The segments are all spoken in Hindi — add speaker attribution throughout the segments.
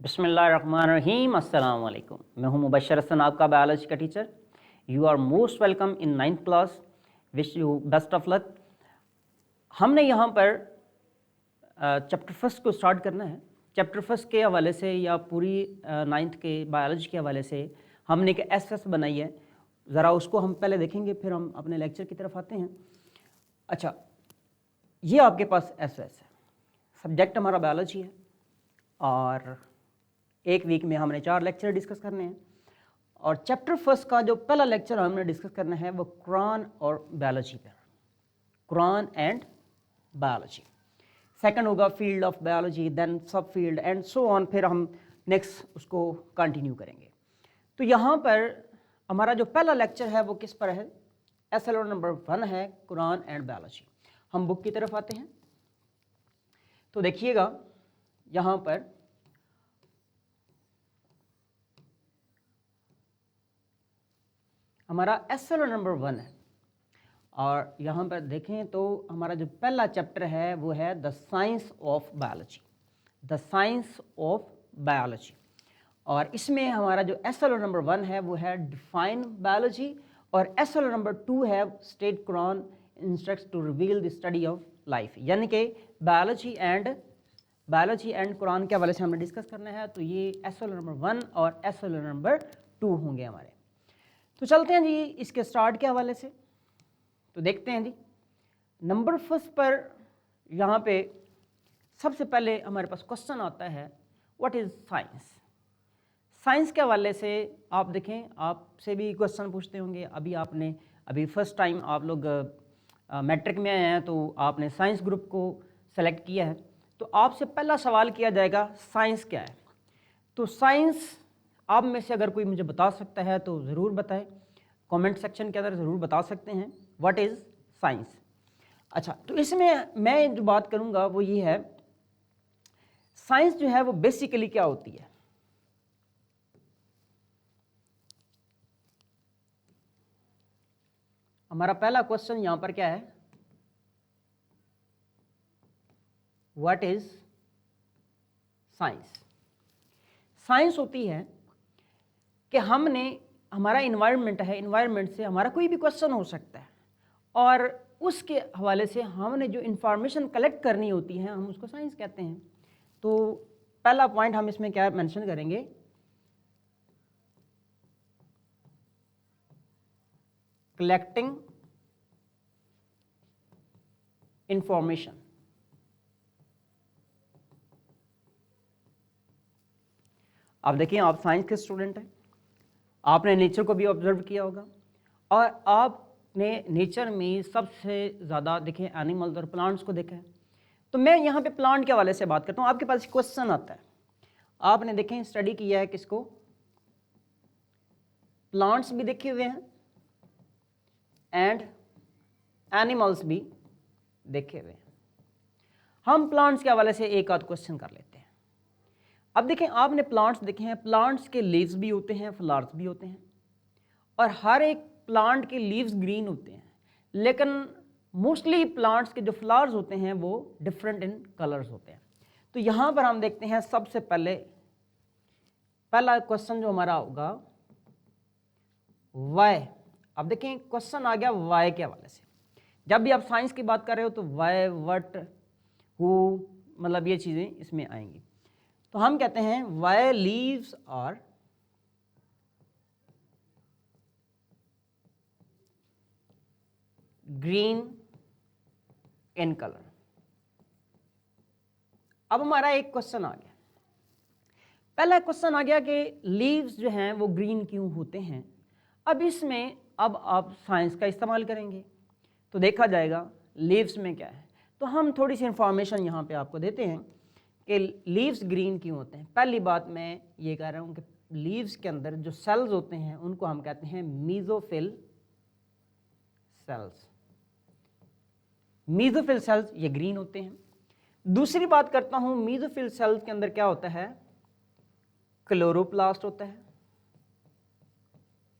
Speaker 1: बिस्मिल्लाहिर्रहमानिर्रहीम अस्सलाम वालेकुम। मैं हूं मुबशर हसन, आपका बायोलॉजी का teacher. You are most welcome in 9th class. Wish you best of luck. हमने यहाँ पर चैप्टर फर्स्ट को स्टार्ट करना है। चैप्टर फर्स्ट के हवाले से या पूरी 9th के बायोलॉजी के हवाले से हमने एक एस बनाई है। ज़रा उसको हम पहले देखेंगे, फिर हम अपने लेक्चर की तरफ आते हैं। अच्छा, ये आपके पास एस है। सब्जेक्ट हमारा बायोलॉजी है और एक वीक में हमने 4 लेक्चर डिस्कस करने हैं। और चैप्टर फर्स्ट का जो पहला लेक्चर हमने डिस्कस करना है वो कुरान और बायोलॉजी पर, कुरान एंड बायोलॉजी। सेकंड होगा फील्ड ऑफ बायोलॉजी, देन सब फील्ड एंड सो ऑन, फिर हम नेक्स्ट उसको कंटिन्यू करेंगे। तो यहाँ पर हमारा जो पहला लेक्चर है वो किस पर है? एसएलओ नंबर 1 है, कुरान एंड बायोलॉजी। हम बुक की तरफ आते हैं तो देखिएगा यहाँ पर हमारा एसएलओ नंबर 1 है और यहाँ पर देखें तो हमारा जो पहला चैप्टर है वो है the science of biology, the science of biology. और इसमें हमारा जो एसएलओ नंबर 1 है वो है डिफाइन बायोलॉजी और एसएलओ नंबर 2 है state Quran instructs to reveal the study of life. यानी कि बायोलॉजी एंड कुरान के हवाले से हमने डिस्कस करना है। तो ये एसएलओ नंबर 1 और एसएलओ नंबर 2 होंगे हमारे। तो चलते हैं जी इसके स्टार्ट के हवाले से। तो देखते हैं जी नंबर फर्स्ट पर यहाँ पे सबसे पहले हमारे पास क्वेश्चन आता है व्हाट इज़ साइंस। साइंस के हवाले से आप देखें, आपसे भी क्वेश्चन पूछते होंगे। अभी फर्स्ट टाइम आप लोग मैट्रिक में आए हैं तो आपने साइंस ग्रुप को सेलेक्ट किया है। तो आपसे पहला सवाल किया जाएगा साइंस क्या है। तो साइंस आप में से अगर कोई मुझे बता सकता है तो ज़रूर बताएं, कमेंट सेक्शन के अंदर ज़रूर बता सकते हैं व्हाट इज़ साइंस। अच्छा, तो इसमें मैं जो बात करूंगा वो ये है, साइंस जो है वो बेसिकली क्या होती है। हमारा पहला क्वेश्चन यहां पर क्या है, व्हाट इज साइंस। साइंस होती है कि हमारा इन्वायरमेंट है, इन्वायरमेंट से हमारा कोई भी क्वेश्चन हो सकता है और उसके हवाले से हमने जो इंफॉर्मेशन कलेक्ट करनी होती है हम उसको साइंस कहते हैं। तो पहला पॉइंट हम इसमें क्या मेंशन करेंगे, कलेक्टिंग इंफॉर्मेशन। अब देखिए, आप साइंस के स्टूडेंट हैं, आपने नेचर को भी ऑब्जर्व किया होगा और आपने नेचर में सबसे ज़्यादा देखें एनिमल्स और प्लांट्स को देखा है। तो मैं यहाँ पे प्लांट के हवाले से बात करता हूँ। आपके पास क्वेश्चन आता है, आपने देखें स्टडी किया है किसको, प्लांट्स भी देखे हुए हैं एंड एनिमल्स भी देखे हुए हैं। हम प्लांट्स के हवाले से एक आध क्वेश्चन कर लेते हैं। अब देखें, आपने प्लांट्स देखे हैं, प्लांट्स के लीव्स भी होते हैं, फ्लावर्स भी होते हैं और हर एक प्लांट के लीव्स ग्रीन होते हैं, लेकिन मोस्टली प्लांट्स के जो फ्लावर्स होते हैं वो डिफरेंट इन कलर्स होते हैं। तो यहाँ पर हम देखते हैं सबसे पहला क्वेश्चन जो हमारा होगा वाई। अब देखें क्वेश्चन आ गया वाई के हवाले से। जब भी आप साइंस की बात कर रहे हो तो वाई, व्हाट, हु, मतलब ये चीज़ें इसमें आएंगी। तो हम कहते हैं why leaves are green in colour. अब हमारा एक क्वेश्चन आ गया, पहला क्वेश्चन आ गया कि लीव्स जो हैं वो ग्रीन क्यों होते हैं। अब इसमें आप साइंस का इस्तेमाल करेंगे तो देखा जाएगा लीव्स में क्या है। तो हम थोड़ी सी इंफॉर्मेशन यहाँ पे आपको देते हैं कि लीव्स ग्रीन क्यों होते हैं। पहली बात मैं ये कह रहा हूँ कि लीव्स के अंदर जो सेल्स होते हैं उनको हम कहते हैं मीजोफिल सेल्स। मीजोफिल सेल्स ये ग्रीन होते हैं। दूसरी बात करता हूँ, मीजोफिल सेल्स के अंदर क्या होता है, क्लोरोप्लास्ट होता है,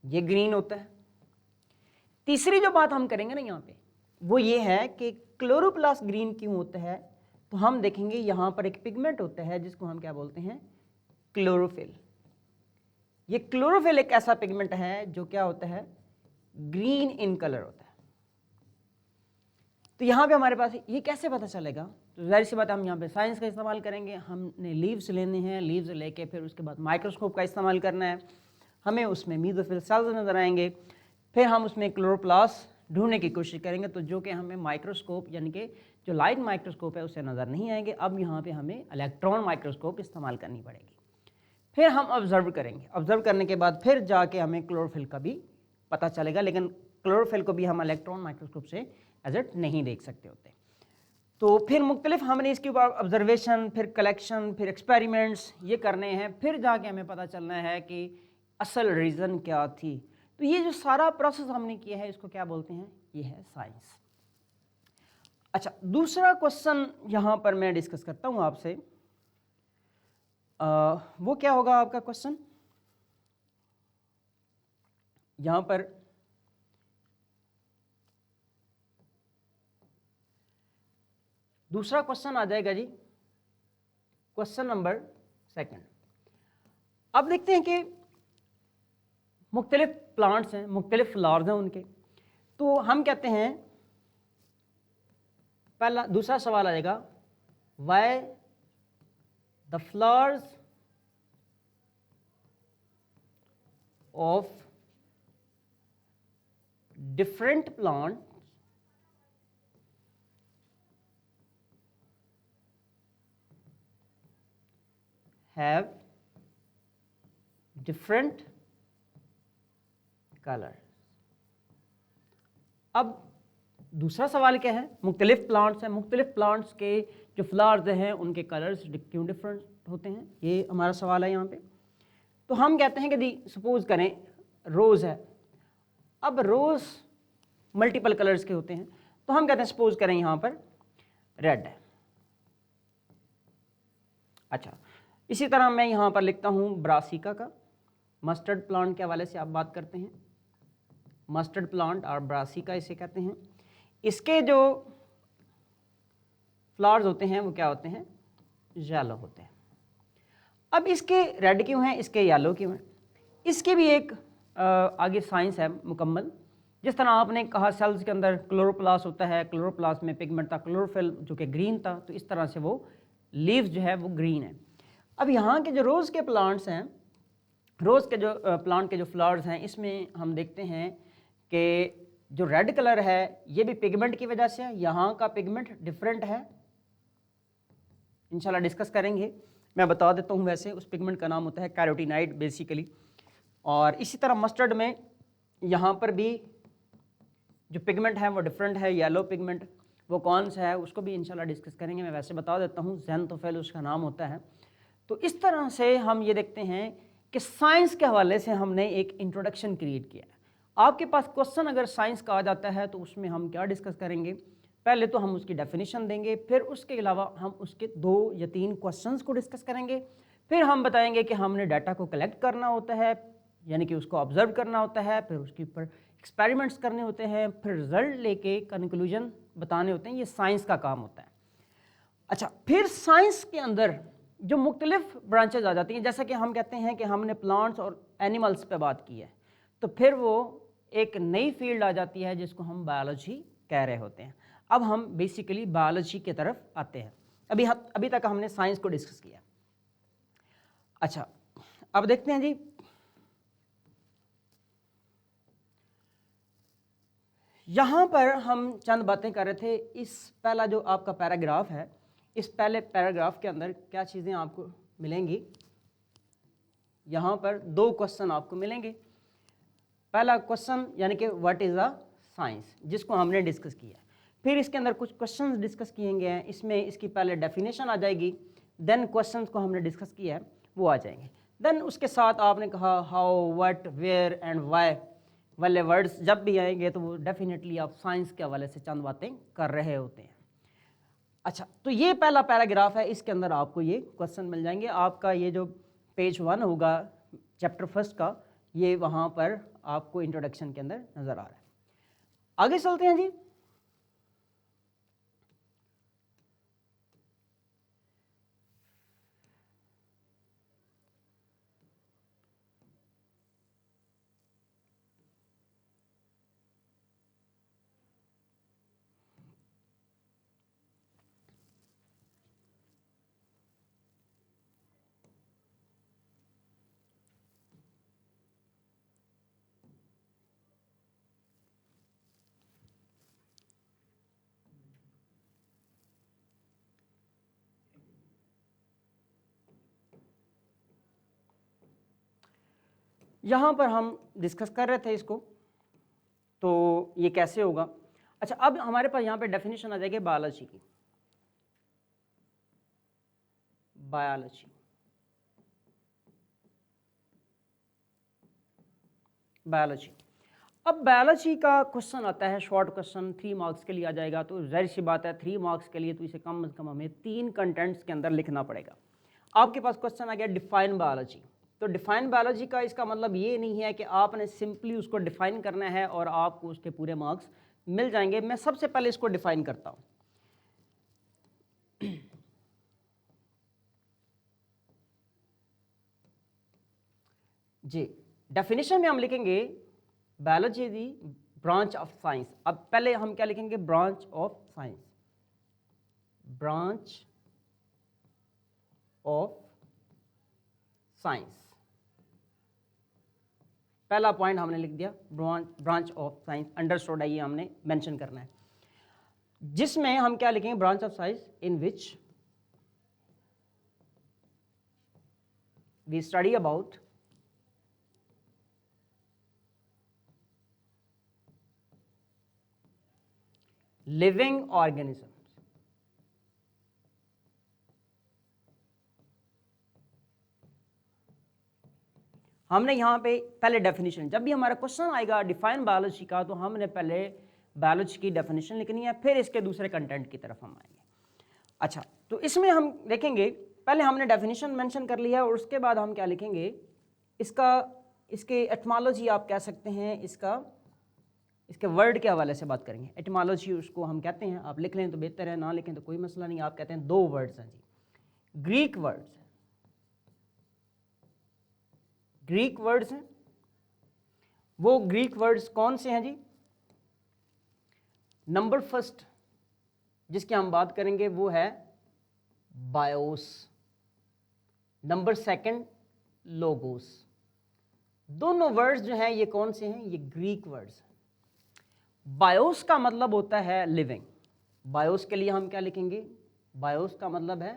Speaker 1: ये ग्रीन होता है। तीसरी जो बात हम करेंगे ना यहाँ पे वो ये है कि क्लोरोप्लास्ट ग्रीन क्यों होता है। तो हम देखेंगे यहाँ पर एक पिगमेंट होता है जिसको हम क्या बोलते हैं, क्लोरोफिल। ये क्लोरोफिल एक ऐसा पिगमेंट है जो क्या होता है, ग्रीन इन कलर होता है। तो यहाँ पे हमारे पास ये कैसे पता चलेगा, तो जाहिर सी बात है हम यहाँ पे साइंस का इस्तेमाल करेंगे। हमने लीव्स लेने हैं, लीव्स लेके फिर उसके बाद माइक्रोस्कोप का इस्तेमाल करना है, हमें उसमें मीज़ोफिल सेल्स नज़र आएंगे, फिर हम उसमें क्लोरोप्लास्ट ढूंढने की कोशिश करेंगे, तो जो कि हमें माइक्रोस्कोप यानी कि जो लाइट माइक्रोस्कोप है उससे नज़र नहीं आएंगे। अब यहाँ पे हमें इलेक्ट्रॉन माइक्रोस्कोप इस्तेमाल करनी पड़ेगी। फिर हम ऑब्जर्व करेंगे, ऑब्जर्व करने के बाद फिर जाके हमें क्लोरोफिल का भी पता चलेगा, लेकिन क्लोरोफिल को भी हम इलेक्ट्रॉन माइक्रोस्कोप से एज इट नहीं देख सकते होते। तो फिर मुख्तलिफ हमने इसके ऊपर ऑब्जर्वेशन, फिर कलेक्शन, फिर एक्सपेरिमेंट्स ये करने हैं, फिर जाके हमें पता चलना है कि असल रीज़न क्या थी। तो ये जो सारा प्रोसेस हमने किया है इसको क्या बोलते हैं, ये है साइंस। अच्छा, दूसरा क्वेश्चन यहाँ पर मैं डिस्कस करता हूँ आपसे, वो क्या होगा आपका क्वेश्चन यहाँ पर, दूसरा क्वेश्चन आ जाएगा जी, क्वेश्चन नंबर 2। अब देखते हैं कि मुख्तलिफ प्लांट्स हैं, मुख्तलिफ फ्लावर्स हैं उनके, तो हम कहते हैं पहला दूसरा सवाल आएगा, why the flowers of different plant have different colour. अब दूसरा सवाल क्या है, मुख्तलिफ प्लांट्स हैं, मुख्तलिफ प्लांट्स के जो फ्लावर्स हैं उनके कलर्स क्यों डिफरेंट होते हैं, ये हमारा सवाल है यहाँ पे। तो हम कहते हैं कि दी सपोज करें रोज़ है, अब रोज़ मल्टीपल कलर्स के होते हैं, तो हम कहते हैं सपोज करें यहाँ पर रेड है। अच्छा, इसी तरह मैं यहाँ पर लिखता हूँ ब्रासिका का, मस्टर्ड प्लांट के हवाले से आप बात करते हैं, मस्टर्ड प्लांट और ब्रासिका इसे कहते हैं। इसके जो फ्लावर्स होते हैं वो क्या होते हैं, येलो होते हैं। अब इसके रेड क्यों हैं, इसके येलो क्यों हैं, इसके भी एक आगे साइंस है मुकम्मल। जिस तरह आपने कहा सेल्स के अंदर क्लोरोप्लास्ट होता है, क्लोरोप्लास्ट में पिगमेंट था क्लोरोफिल जो कि ग्रीन था, तो इस तरह से वो लीव्स जो है वो ग्रीन है। अब यहाँ के जो रोज़ के प्लांट्स हैं, रोज़ के जो प्लांट के जो फ्लावर्स हैं, इसमें हम देखते हैं कि जो रेड कलर है ये भी पिगमेंट की वजह से है, यहाँ का पिगमेंट डिफरेंट है, इंशाल्लाह डिस्कस करेंगे। मैं बता देता हूँ, वैसे उस पिगमेंट का नाम होता है कैरोटीनाइड बेसिकली। और इसी तरह मस्टर्ड में यहाँ पर भी जो पिगमेंट है वो डिफरेंट है, येलो पिगमेंट, वो कौन सा है उसको भी इंशाल्लाह डिस्कस करेंगे। मैं वैसे बता देता हूँ, ज़ेनथोफिल उसका नाम होता है। तो इस तरह से हम ये देखते हैं कि साइंस के हवाले से हमने एक इंट्रोडक्शन क्रिएट किया है। आपके पास क्वेश्चन अगर साइंस का आ जाता है तो उसमें हम क्या डिस्कस करेंगे, पहले तो हम उसकी डेफिनेशन देंगे, फिर उसके अलावा हम उसके 2 या 3 क्वेश्चंस को डिस्कस करेंगे, फिर हम बताएंगे कि हमने डाटा को कलेक्ट करना होता है, यानी कि उसको ऑब्जर्व करना होता है, फिर उसके ऊपर एक्सपेरिमेंट्स करने होते हैं, फिर रिजल्ट लेके कंक्लूजन बताने होते हैं। ये साइंस का काम होता है। अच्छा, फिर साइंस के अंदर जो मुख्तलिफ ब्रांचेज आ जाती हैं, जैसा कि हम कहते हैं कि हमने प्लांट्स और एनिमल्स पे बात की है, तो फिर वो एक नई फील्ड आ जाती है जिसको हम बायोलॉजी कह रहे होते हैं। अब हम बेसिकली बायोलॉजी की तरफ आते हैं। अभी तक हमने साइंस को डिस्कस किया। अच्छा, अब देखते हैं जी, यहाँ पर हम चंद बातें कर रहे थे। इस पहला जो आपका पैराग्राफ है, इस पहले पैराग्राफ के अंदर क्या चीज़ें आपको मिलेंगी, यहाँ पर 2 क्वेश्चन आपको मिलेंगे। पहला क्वेश्चन यानी कि व्हाट इज़ अ साइंस, जिसको हमने डिस्कस किया है। फिर इसके अंदर कुछ क्वेश्चंस डिस्कस किए गए हैं, इसमें इसकी पहले डेफिनेशन आ जाएगी, देन क्वेश्चंस को हमने डिस्कस किया है वो आ जाएंगे। देन उसके साथ आपने कहा how, what, where and why वाले वर्ड्स जब भी आएंगे तो वो डेफिनेटली आप साइंस के हवाले से चंद बातें कर रहे होते हैं। अच्छा, तो ये पहला पैराग्राफ है, इसके अंदर आपको ये क्वेश्चन मिल जाएंगे। आपका ये जो पेज 1 होगा चैप्टर 1 का, ये वहाँ पर आपको इंट्रोडक्शन के अंदर नज़र आ रहा है। आगे चलते हैं जी। यहाँ पर हम डिस्कस कर रहे थे इसको, तो ये कैसे होगा। अच्छा, अब हमारे पास यहाँ पे डेफिनेशन आ जाएगी बायोलॉजी की। Biology, biology. अब बायोलॉजी का क्वेश्चन आता है, शॉर्ट क्वेश्चन 3 मार्क्स के लिए आ जाएगा, तो जाहिर सी बात है 3 मार्क्स के लिए तो इसे कम से कम हमें 3 कंटेंट्स के अंदर लिखना पड़ेगा। आपके पास क्वेश्चन आ गया डिफाइन बायोलॉजी। तो डिफाइन बायोलॉजी का इसका मतलब ये नहीं है कि आपने सिंपली उसको डिफाइन करना है और आपको उसके पूरे मार्क्स मिल जाएंगे। मैं सबसे पहले इसको डिफाइन करता हूँ। जी, डेफिनेशन में हम लिखेंगे biology the branch of science. अब पहले हम क्या लिखेंगे, branch of science, branch of science. पहला पॉइंट हमने लिख दिया, ब्रांच ऑफ साइंस, अंडरस्टूड है, ये हमने मेंशन करना है। जिसमें हम क्या लिखेंगे, branch of science in which we study about living organism. हमने यहाँ पे पहले डेफिनेशन, जब भी हमारा क्वेश्चन आएगा डिफाइन बायोलॉजी का, तो हमने पहले बायोलॉजी की डेफिनेशन लिखनी है, फिर इसके दूसरे कंटेंट की तरफ हम आएंगे। अच्छा, तो इसमें हम देखेंगे, पहले हमने डेफिनेशन मेंशन कर लिया और उसके बाद हम क्या लिखेंगे, इसके एटमोलॉजी आप कह सकते हैं, इसके वर्ड के हवाले से बात करेंगे। एटमोलॉजी उसको हम कहते हैं, आप लिख लें तो बेहतर है, ना लिखें तो कोई मसला नहीं। आप कहते हैं 2 वर्ड्स हैं जी, ग्रीक वर्ड्स, ग्रीक वर्ड्स हैं। वो ग्रीक वर्ड्स कौन से हैं जी? नंबर फर्स्ट जिसकी हम बात करेंगे वो है बायोस, नंबर सेकंड लोगोस। दोनों वर्ड्स जो हैं ये कौन से हैं? ये ग्रीक वर्ड्स। बायोस का मतलब होता है लिविंग। बायोस के लिए हम क्या लिखेंगे? बायोस का मतलब है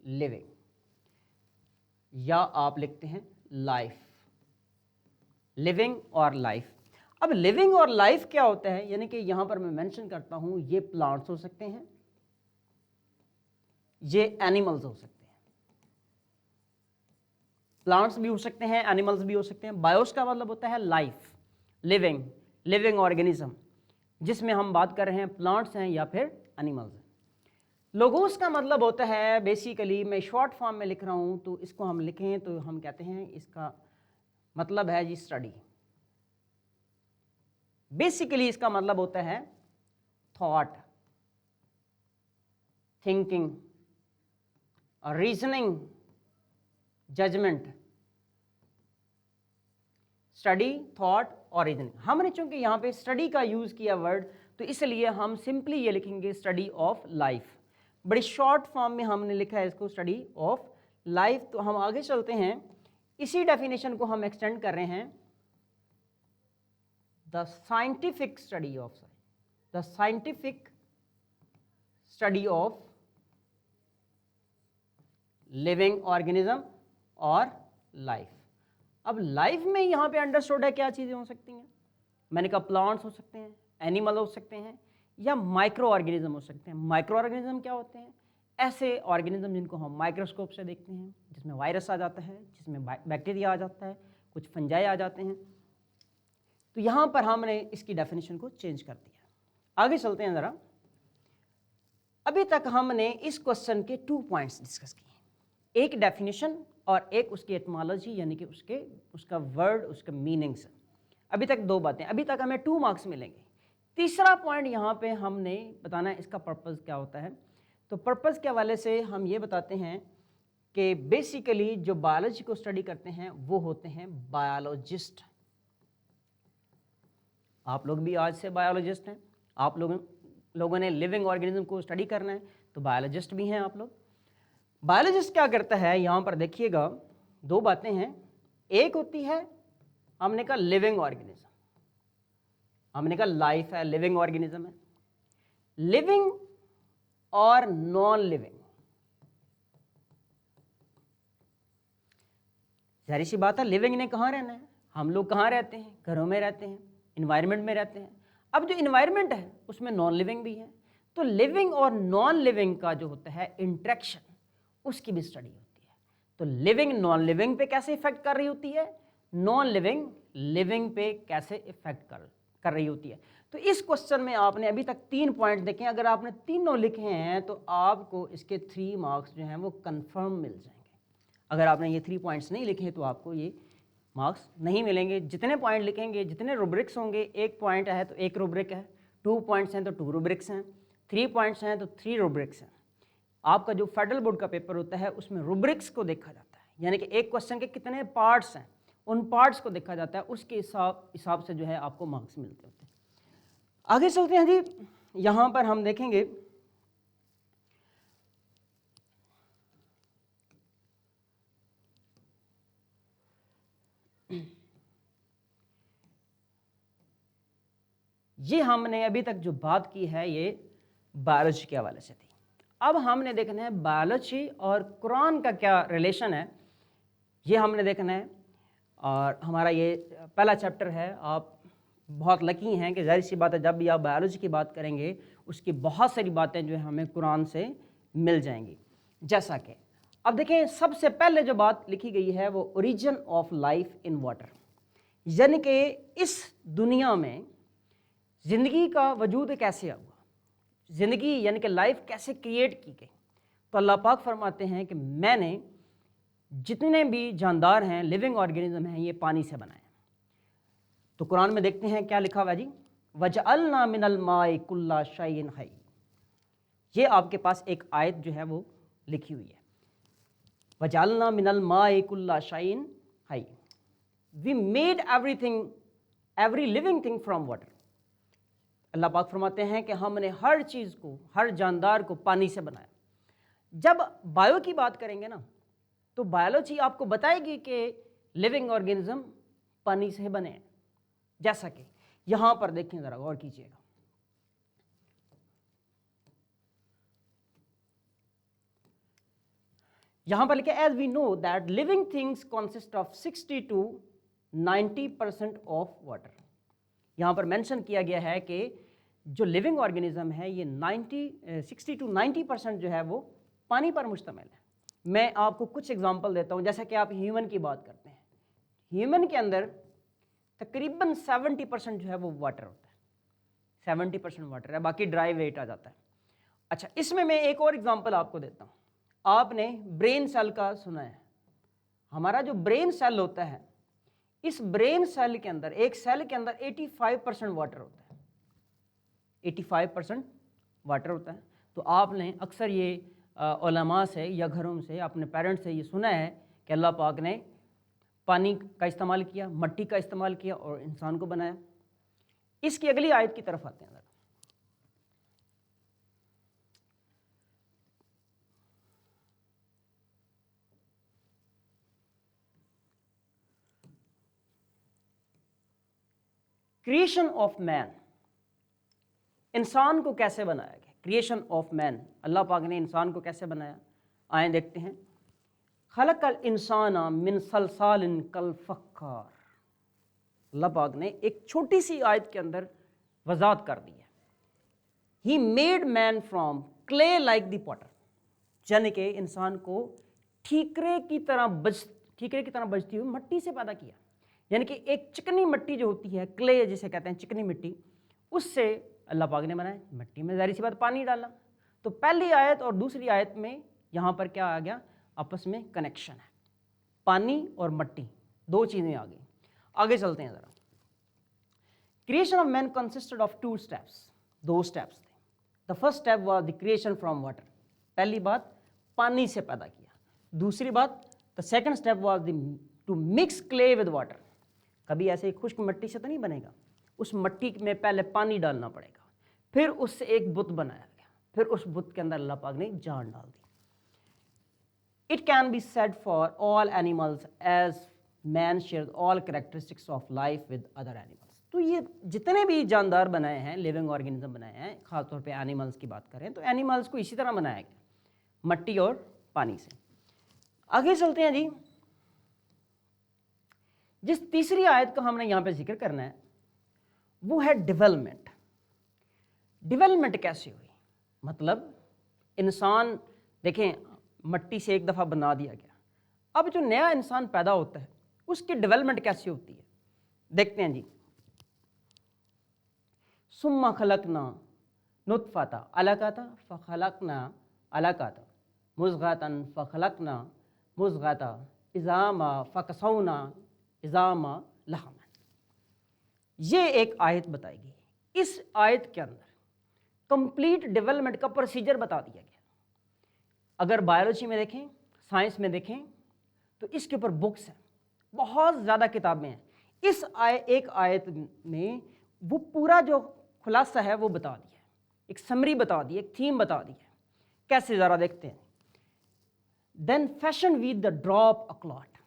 Speaker 1: लिविंग, या आप लिखते हैं लाइफ, लिविंग और लाइफ। अब लिविंग और लाइफ क्या होता है, यानी कि यहां पर मैं मेंशन करता हूं, ये प्लांट्स हो सकते हैं, ये एनिमल्स हो सकते हैं। प्लांट्स भी हो सकते हैं, एनिमल्स भी हो सकते हैं। बायोस का मतलब होता है लाइफ, लिविंग, लिविंग ऑर्गेनिज्म, जिसमें हम बात कर रहे हैं प्लांट्स हैं या फिर एनिमल्स हैं। लोगोस का मतलब होता है, बेसिकली मैं शॉर्ट फॉर्म में लिख रहा हूं, तो इसको हम लिखें तो हम कहते हैं इसका मतलब है जी स्टडी। बेसिकली इसका मतलब होता है thought, thinking, reasoning, judgement. Study, thought और रीजनिंग। हमने चूंकि यहाँ पे स्टडी का यूज किया वर्ड, तो इसलिए हम सिंपली ये लिखेंगे स्टडी ऑफ लाइफ। बड़ी शॉर्ट फॉर्म में हमने लिखा है इसको, स्टडी ऑफ लाइफ। तो हम आगे चलते हैं, इसी डेफिनेशन को हम एक्सटेंड कर रहे हैं, the scientific study of, the scientific study of living organism और लाइफ। अब लाइफ में यहाँ पे अंडरस्टूड है क्या चीज़ें हो सकती हैं? मैंने कहा प्लांट्स हो सकते हैं, एनिमल हो सकते हैं, या माइक्रो ऑर्गेनिज्म हो सकते हैं। माइक्रो ऑर्गेनिज्म क्या होते हैं? ऐसे ऑर्गेनिज्म जिनको हम माइक्रोस्कोप से देखते हैं, जिसमें वायरस आ जाता है, जिसमें बैक्टीरिया आ जाता है, कुछ फंजाई आ जाते हैं। तो यहाँ पर हमने इसकी डेफिनेशन को चेंज कर दिया। आगे चलते हैं ज़रा। अभी तक हमने इस क्वेश्चन के 2 पॉइंट्स डिस्कस किए, एक डेफिनेशन और एक उसकी एटमोलॉजी, यानी कि उसका वर्ड, उसका मीनिंग्स। अभी तक 2 बातें, अभी तक हमें 2 मार्क्स मिलेंगे। तीसरा पॉइंट यहाँ पे हमने बताना है इसका पर्पस क्या होता है। तो पर्पस के हवाले से हम ये बताते हैं कि बेसिकली जो बायोलॉजी को स्टडी करते हैं वो होते हैं बायोलॉजिस्ट। आप लोग भी आज से बायोलॉजिस्ट हैं। आप लोगों ने लिविंग ऑर्गेनिज्म को स्टडी करना है तो बायोलॉजिस्ट भी हैं आप लोग। बायोलॉजिस्ट क्या करता है, यहाँ पर देखिएगा 2 बातें हैं। एक होती है, हमने कहा लिविंग ऑर्गेनिज्म, हमने कहा लाइफ है, लिविंग ऑर्गेनिज्म है। लिविंग और नॉन लिविंग, जाहिर सी बात है लिविंग ने कहाँ रहना है, हम लोग कहाँ रहते हैं, घरों में रहते हैं, इन्वायरमेंट में रहते हैं। अब जो इन्वायरमेंट है उसमें नॉन लिविंग भी है, तो लिविंग और नॉन लिविंग का जो होता है इंटरेक्शन, उसकी भी स्टडी होती है। तो लिविंग नॉन लिविंग पे कैसे इफेक्ट कर रही होती है, नॉन लिविंग लिविंग पे कैसे इफेक्ट कर रही होती है। तो इस क्वेश्चन में आपने अभी तक 3 पॉइंट देखे, अगर आपने तीनों लिखे हैं तो आपको इसके 3 मार्क्स जो हैं वो कंफर्म मिल जाएंगे। अगर आपने ये 3 पॉइंट्स नहीं लिखे तो आपको ये मार्क्स नहीं मिलेंगे। जितने पॉइंट लिखेंगे, जितने रूब्रिक्स होंगे, 1 पॉइंट है तो 1 रूब्रिक है, 2 पॉइंट्स हैं तो 2 रूब्रिक्स हैं, 3 पॉइंट्स हैं तो 3 रूब्रिक्स हैं। आपका जो फेडरल बोर्ड का पेपर होता है उसमें रूब्रिक्स को देखा जाता है, यानी कि एक क्वेश्चन के कितने पार्ट्स हैं, उन पार्ट्स को देखा जाता है, उसके हिसाब से जो है आपको मार्क्स मिलते होते हैं। आगे चलते हैं जी, यहाँ पर हम देखेंगे ये हमने अभी तक जो बात की है ये बायोलॉजी के हवाले से थी। अब हमने देखना है बायोलॉजी और कुरान का क्या रिलेशन है, ये हमने देखना है। और हमारा ये पहला चैप्टर है। आप बहुत लकी हैं कि जाहिर सी बात है जब भी आप बायोलॉजी की बात करेंगे उसकी बहुत सारी बातें जो है हमें कुरान से मिल जाएंगी। जैसा कि अब देखें, सबसे पहले जो बात लिखी गई है वो origin of life in water, यानी कि इस दुनिया में ज़िंदगी का वजूद कैसे हुआ, ज़िंदगी यानी कि लाइफ कैसे क्रिएट की गई। तो अल्लाह पाक फरमाते हैं कि मैंने जितने भी जानदार हैं, लिविंग ऑर्गेनिज्म हैं, ये पानी से बनाए। तो कुरान में देखते हैं क्या लिखा हुआ जी, वजअलना मिनल माई कुल्ला शैइन हई। ये आपके पास एक आयत जो है वो लिखी हुई है, वजअलना मिनल माई कुल्ला शैइन हई, we made everything, every living thing from water. अल्लाह पाक फरमाते हैं कि हमने हर चीज़ को, हर जानदार को पानी से बनाया। जब बायो की बात करेंगे ना तो बायोलॉजी आपको बताएगी कि लिविंग ऑर्गेनिज्म पानी से बने हैं। जैसा कि यहां पर देखें, जरा गौर कीजिएगा, यहां पर लिखा as we know that living things consist of 60 to 90% of water. यहां पर मेंशन किया गया है कि जो लिविंग ऑर्गेनिज्म है ये 60 to 90% जो है वो पानी पर मुश्तमिल है। मैं आपको कुछ एग्जांपल देता हूं। जैसा कि आप ह्यूमन की बात करते हैं, ह्यूमन के अंदर तकरीबन 70% जो है वो वाटर होता है, 70% वाटर है, बाकी ड्राई वेट आ जाता है। अच्छा, इसमें मैं एक और एग्जांपल आपको देता हूं। आपने ब्रेन सेल का सुना है, हमारा जो ब्रेन सेल होता है, इस ब्रेन सेल के अंदर, एक सेल के अंदर 85% वाटर होता है, 85% वाटर होता है। तो आपने अक्सर ये उलमा से या घरों से, अपने पेरेंट्स से ये सुना है कि अल्लाह पाक ने पानी का इस्तेमाल किया, मट्टी का इस्तेमाल किया और इंसान को बनाया। इसकी अगली आयत की तरफ आते हैं। क्रिएशन ऑफ मैन, इंसान को कैसे बनाया गया, क्रिएशन ऑफ मैन, अल्लाह पाक ने इंसान को कैसे बनाया, आए देखते हैं। खलकल इंसान मिन सलसालिन कल फक्कार, अल्लाह पाक ने एक छोटी सी आयत के अंदर वजात कर दी है। He made man from clay like the Potter, यानी कि इंसान को ठीकरे की तरह बजती हुई मट्टी से पैदा किया। यानी कि एक चिकनी मिट्टी जो होती है, क्ले जिसे कहते हैं, चिकनी मिट्टी, उससे अल्लाह पाक ने बनाया। मिट्टी में जाहिर सी बात पानी डाला। तो पहली आयत और दूसरी आयत में यहाँ पर क्या आ गया, आपस में कनेक्शन है, पानी और मट्टी, दो चीज़ें आ गई। आगे चलते हैं ज़रा। Creation of man consisted of 2 steps, 2 steps थे। The first step was the creation from water, पहली बात पानी से पैदा किया। दूसरी बात, the second step was to mix clay with water. कभी ऐसे खुश्क मिट्टी से तो नहीं बनेगा, उस मिट्टी में पहले पानी डालना पड़ेगा, फिर उससे एक बुत बनाया गया, फिर उस बुत के अंदर अल्लाह पाक ने जान डाल दी। It can be said for all animals as man shares all characteristics of life with other animals. तो ये जितने भी जानदार बनाए हैं, लिविंग ऑर्गेनिज्म बनाए हैं, खासतौर पे एनिमल्स की बात करें तो एनिमल्स को इसी तरह बनाया गया, मट्टी और पानी से। आगे चलते हैं जी। जिस तीसरी आयत का हमने यहाँ पे जिक्र करना है वो है डेवलपमेंट। डेवलपमेंट कैसे हुई, मतलब इंसान देखें मट्टी से एक दफ़ा बना दिया गया, अब जो नया इंसान पैदा होता है उसकी डेवलपमेंट कैसे होती है, देखते हैं जी। सुम्मा खलकना नुत्फता अलकता फ़खलकना अलकता मुज़ग़तन फ़खलकना मुज़ग़ता इज़ामा फ़कसौना इज़ामा लहमन। ये एक आयत बताएगी। इस आयत के अंदर कंप्लीट डेवलपमेंट का प्रोसीजर बता दिया गया। अगर बायोलॉजी में देखें, साइंस में देखें तो इसके ऊपर बुक्स हैं, बहुत ज़्यादा किताबें हैं। इस एक आयत में वो पूरा जो खुलासा है वो बता दिया है, एक समरी बता दी, एक थीम बता दी है। कैसे ज़रा देखते हैं। Then fashion with the drop a clot.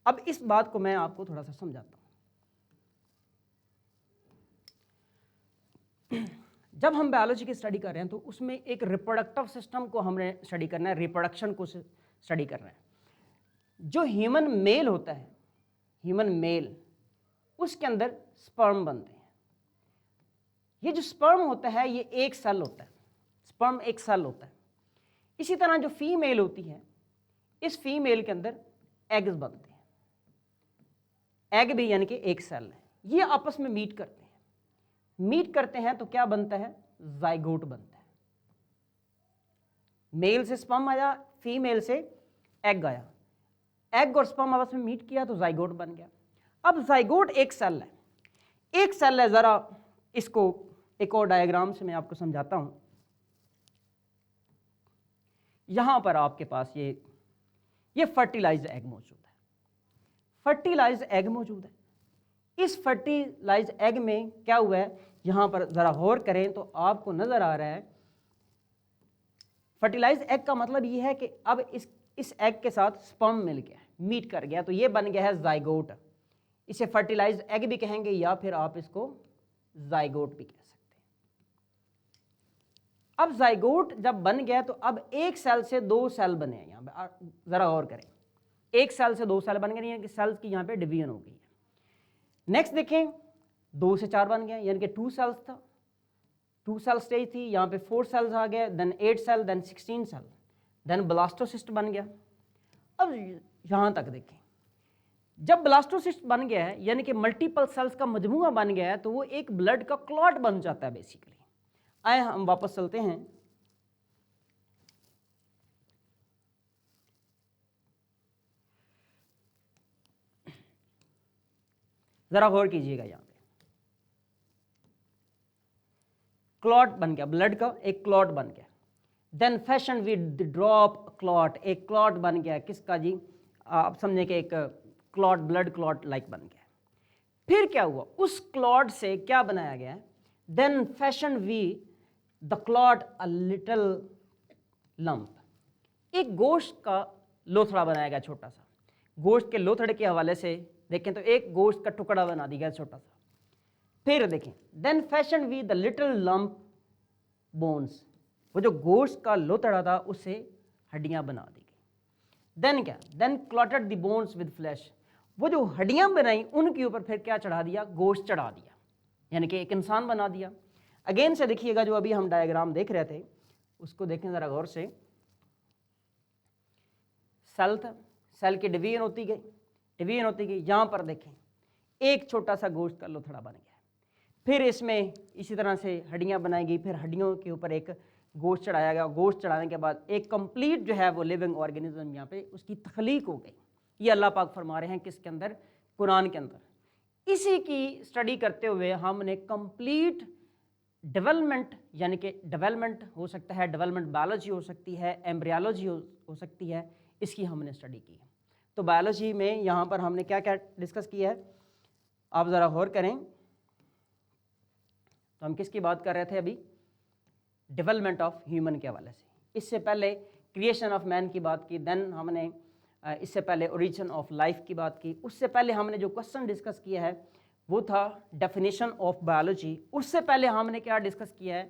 Speaker 1: अब इस बात को मैं आपको थोड़ा सा समझाता हूँ। जब हम बायोलॉजी की स्टडी कर रहे हैं तो उसमें एक रिप्रोडक्टिव सिस्टम को हमने स्टडी करना है, रिप्रोडक्शन को स्टडी करना है। जो ह्यूमन मेल होता है, ह्यूमन मेल, उसके अंदर स्पर्म बनते हैं। ये जो स्पर्म होता है ये एक सेल होता है, स्पर्म एक सेल होता है। इसी तरह जो फीमेल होती है, इस फीमेल के अंदर एग्स बनते हैं। एग भी यानी कि एक सेल है। ये आपस में मीट करते हैं, मीट करते हैं तो क्या बनता है, जाइगोट बनता है। मेल से स्पर्म आया, फीमेल से एग आया, एग और स्पर्म आपस में मीट किया तो जाइगोट बन गया। अब जाइगोट एक सेल है, एक सेल है। जरा इसको एक और डायग्राम से मैं आपको समझाता हूं। यहां पर आपके पास ये फर्टिलाइज्ड एग मौजूद है, फर्टिलाइज्ड एग मौजूद है। इस फर्टिलाइज्ड एग में क्या हुआ है, यहां पर जरा गौर करें तो आपको नजर आ रहा है। फर्टिलाइज्ड एग का मतलब ये है कि अब इस एग के साथ स्पर्म मिल गया, मीट कर गया, तो ये बन गया है जाइगोट। इसे फर्टिलाइज्ड एग भी कहेंगे या फिर आप इसको जाइगोट भी कह सकते हैं। अब जाइगोट जब बन गया तो अब एक सेल से दो सेल बने हैं। यहां पे जरा गौर करें, एक सेल से दो सेल बन गए, यानी कि सेल्स की यहां पे डिवीजन हो गई है। नेक्स्ट देखें, 2 से 4 बन गया, यानी कि 2 सेल्स था, 2 सेल स्टेज थी, यहाँ पे 4 सेल्स आ गए, then 8 cell, then 16 cell, then blastocyst बन गया। अब यहाँ तक देखें, जब ब्लास्टोसिस्ट बन गया है यानी कि मल्टीपल सेल्स का मजमूआ बन गया है तो वो एक ब्लड का क्लॉट बन जाता है बेसिकली। आए हम वापस चलते हैं। जरा गौर कीजिएगा, यहाँ पे क्लॉट बन गया, ब्लड का एक क्लॉट बन गया। Then fashion with drop clot, एक क्लॉट बन गया, किसका जी, आप समझे कि एक क्लॉट, ब्लड क्लॉट लाइक बन गया। फिर क्या हुआ, उस क्लॉट से क्या बनाया गया, then fashion we the clot a little lump, एक गोश्त का लोथड़ा बनाया गया छोटा सा। गोश्त के लोथड़े के हवाले से देखें तो एक गोश्त का टुकड़ा बना दिया गया छोटा सा। फिर देखें, then fashion we the little lump bones, वो जो गोश्त का लोथड़ा था उससे हड्डियां बना दी गई। देन क्या, then clotted the bones with flesh, वो जो हड्डियां बनाई उनके ऊपर फिर क्या चढ़ा दिया, गोश्त चढ़ा दिया, यानी कि एक इंसान बना दिया। अगेन से देखिएगा, जो अभी हम डायग्राम देख रहे थे उसको देखें जरा गौर से। सेल था, सेल की डिवीजन होती गई, डिवीजन होती गई। यहाँ पर देखें एक छोटा सा गोश्त का लोथड़ा बन गया, फिर इसमें इसी तरह से हड्डियाँ बनाई गई, फिर हड्डियों के ऊपर एक गोश्त चढ़ाया गया। गोश्त चढ़ाने के बाद एक कंप्लीट जो है वो लिविंग ऑर्गेनिज्म यहाँ पे उसकी तख्लीक हो गई। ये अल्लाह पाक फरमा रहे हैं किसके अंदर, कुरान के अंदर। इसी की स्टडी करते हुए हमने कंप्लीट डेवलपमेंट, यानी कि डेवलपमेंट हो सकता है, डेवलपमेंट बायोलॉजी हो सकती है, एम्ब्रियोलॉजी हो सकती है, इसकी हमने स्टडी की है। तो बायोलॉजी में यहाँ पर हमने क्या क्या डिस्कस किया है, आप ज़रा गौर करें। तो हम किसकी बात कर रहे थे अभी, डेवलपमेंट ऑफ ह्यूमन के हवाले से। इससे पहले क्रिएशन ऑफ मैन की बात की, देन हमने इससे पहले ओरिजिन ऑफ लाइफ की बात की। उससे पहले हमने जो क्वेश्चन डिस्कस किया है वो था डेफिनेशन ऑफ बायोलॉजी। उससे पहले हमने क्या डिस्कस किया है,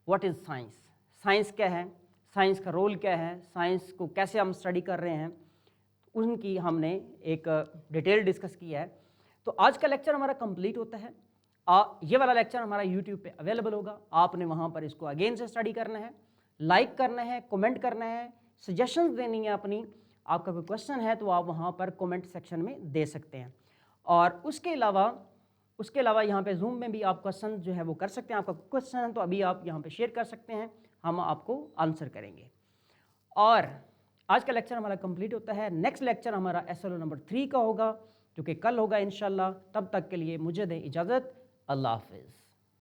Speaker 1: व्हाट इज़ साइंस, साइंस क्या है, साइंस का रोल क्या है, साइंस को कैसे हम स्टडी कर रहे हैं। उनकी हमने एक डिटेल डिस्कस किया है। तो आज का लेक्चर हमारा कंप्लीट होता है। ये वाला लेक्चर हमारा यूट्यूब पे अवेलेबल होगा, आपने वहाँ पर इसको अगेन से स्टडी करना है, लाइक करना है, कमेंट करना है, सजेशंस देनी है अपनी। आपका कोई क्वेश्चन है तो आप वहाँ पर कमेंट सेक्शन में दे सकते हैं। और उसके अलावा यहाँ पे जूम में भी आप क्वेश्चन जो है वो कर सकते हैं। आपका क्वेश्चन है तो अभी आप यहाँ पे शेयर कर सकते हैं, हम आपको आंसर करेंगे। और आज का लेक्चर हमारा कंप्लीट होता है। नेक्स्ट लेक्चर हमारा SLO नंबर 3 का होगा, जो कि कल होगा इंशाल्लाह। तब तक के लिए मुझे दें इजाज़त। अल्लाह हाफिज़।